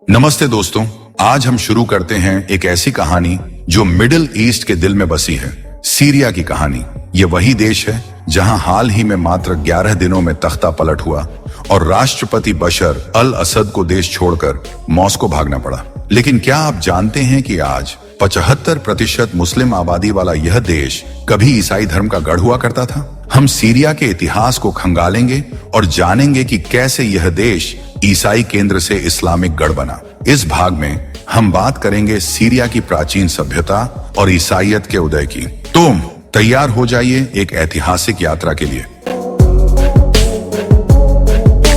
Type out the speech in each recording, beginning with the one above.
नमस्ते दोस्तों, आज हम शुरू करते हैं एक ऐसी कहानी जो मिडिल ईस्ट के दिल में बसी है। सीरिया की कहानी। ये वही देश है जहां हाल ही में मात्र 11 दिनों में तख्ता पलट हुआ और राष्ट्रपति बशर अल असद को देश छोड़कर मॉस्को भागना पड़ा। लेकिन क्या आप जानते हैं कि आज 75% मुस्लिम आबादी वाला यह देश कभी ईसाई धर्म का गढ़ हुआ करता था। हम सीरिया के इतिहास को खंगालेंगे और जानेंगे कि कैसे यह देश ईसाई केंद्र से इस्लामिक गढ़ बना। इस भाग में हम बात करेंगे सीरिया की प्राचीन सभ्यता और ईसाईयत के उदय की। तो तैयार हो जाइए एक ऐतिहासिक यात्रा के लिए।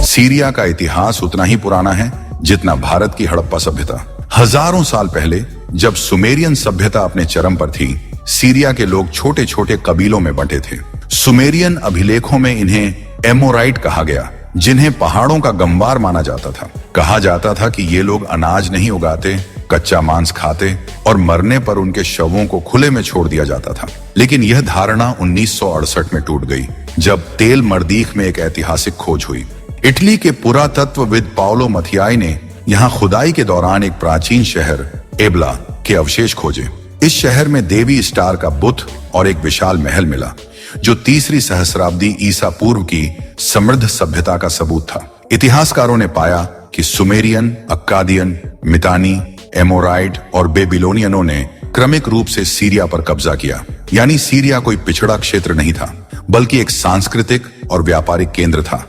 सीरिया का इतिहास उतना ही पुराना है जितना भारत की हड़प्पा सभ्यता। हजारों साल पहले जब सुमेरियन सभ्यता अपने चरम पर थी, सीरिया के लोग छोटे छोटे कबीलों में बंटे थे। सुमेरियन अभिलेखों में इन्हें एमोराइट कहा गया, जिन्हें पहाड़ों का गंवार माना जाता था। कहा जाता था कि ये लोग अनाज नहीं उगाते, कच्चा मांस खाते और मरने पर उनके शवों को खुले में छोड़ दिया जाता था। लेकिन यह धारणा 1968 में टूट गई जब तेल मर्दीख में एक ऐतिहासिक खोज हुई। इटली के पुरातत्वविद पाओलो मथियाई ने यहाँ खुदाई के दौरान एक प्राचीन शहर एबला के अवशेष खोजे। इस शहर में देवी स्टार का बुत और एक विशाल महल मिला, जो 3री सहस्राब्दी ईसा पूर्व की समृद्ध सभ्यता का सबूत था। इतिहासकारों ने पाया कि सुमेरियन, अक्कादियन, मितानी, एमोराइड और बेबीलोनियनों ने क्रमिक रूप से सीरिया पर कब्जा किया। यानी सीरिया कोई पिछड़ा क्षेत्र नहीं था, बल्कि एक सांस्कृतिक और व्यापारिक केंद्र था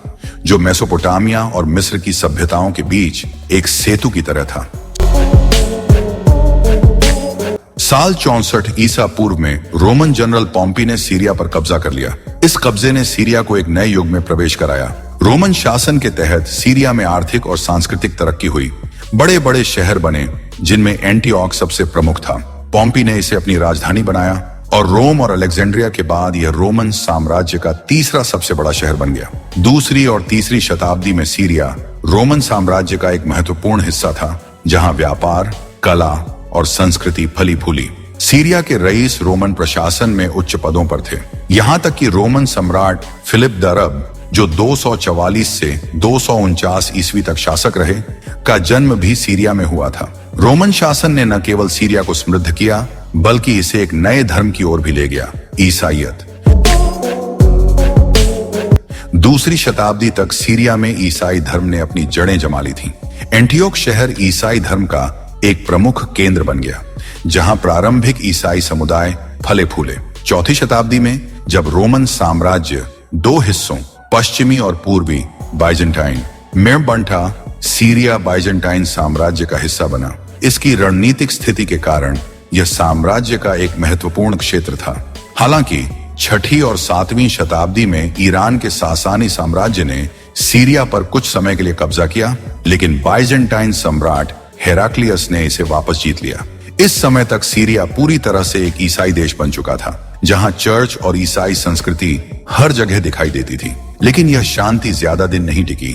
जो मेसोपोटामिया और मिस्र की सभ्यताओं के बीच एक सेतु की तरह था। साल 64 ईसा पूर्व में रोमन जनरल पॉम्पी ने सीरिया पर कब्जा कर लिया। इस कब्जे ने सीरिया को एक नए युग में प्रवेश कराया। रोमन शासन के तहत सीरिया में आर्थिक और सांस्कृतिक तरक्की हुई। बड़े बड़े शहर बने, जिनमें एंटीओक सबसे प्रमुख था। पॉम्पी ने इसे अपनी राजधानी बनाया और रोम और अलेक्जेंड्रिया के बाद यह रोमन साम्राज्य का 3रा सबसे बड़ा शहर बन गया। 2री और 3री शताब्दी में सीरिया रोमन साम्राज्य का एक महत्वपूर्ण हिस्सा था, जहां व्यापार, कला और संस्कृति फली फूली। सीरिया के रईस रोमन प्रशासन में उच्च पदों पर थे। यहाँ तक कि रोमन सम्राट फिलिप द अरब, जो 244 से 249 ईस्वी तक शासक रहे, का जन्म भी सीरिया में हुआ था। रोमन शासन ने न केवल सीरिया को समृद्ध किया, बल्कि इसे एक नए धर्म की ओर भी ले गया, ईसाईयत। 2री शताब्दी तक सीरिया में ईसाई धर्म ने अपनी जड़ें जमा ली थीं। एंटीओक शहर ईसाई धर्म का एक प्रमुख केंद्र बन गया, जहां प्रारंभिक ईसाई समुदाय फले फूले। 4ठी शताब्दी में जब रोमन साम्राज्य 2 हिस्सों, पश्चिमी और पूर्वी बाइजेंटाइन में बंटा, सीरिया बाइजेंटाइन साम्राज्य का हिस्सा बना। इसकी रणनीतिक स्थिति के कारण यह साम्राज्य का एक महत्वपूर्ण क्षेत्र था। हालांकि 6ठी और 7वीं शताब्दी में ईरान के सासानी साम्राज्य ने सीरिया पर कुछ समय के लिए कब्जा किया, लेकिन बाइजेंटाइन सम्राट हेराक्लियस ने इसे वापस जीत लिया। इस समय तक सीरिया पूरी तरह से एक ईसाई देश बन चुका था, जहां चर्च और ईसाई संस्कृति हर जगह दिखाई देती थी। लेकिन यह शांति ज्यादा दिन नहीं टिकी,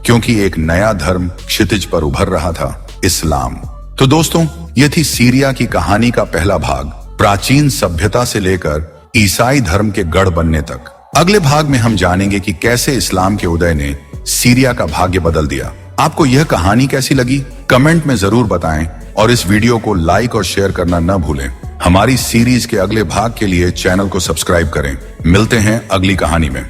क्योंकि एक नया धर्म क्षितिज पर उभर रहा था, इस्लाम। तो दोस्तों, यह थी सीरिया की कहानी का पहला भाग, प्राचीन सभ्यता से लेकर ईसाई धर्म के गढ़ बनने तक। अगले भाग में हम जानेंगे कि कैसे इस्लाम के उदय ने सीरिया का भाग्य बदल दिया। आपको यह कहानी कैसी लगी? कमेंट में जरूर बताएं और इस वीडियो को लाइक और शेयर करना न भूलें। हमारी सीरीज के अगले भाग के लिए चैनल को सब्सक्राइब करें। मिलते हैं अगली कहानी में।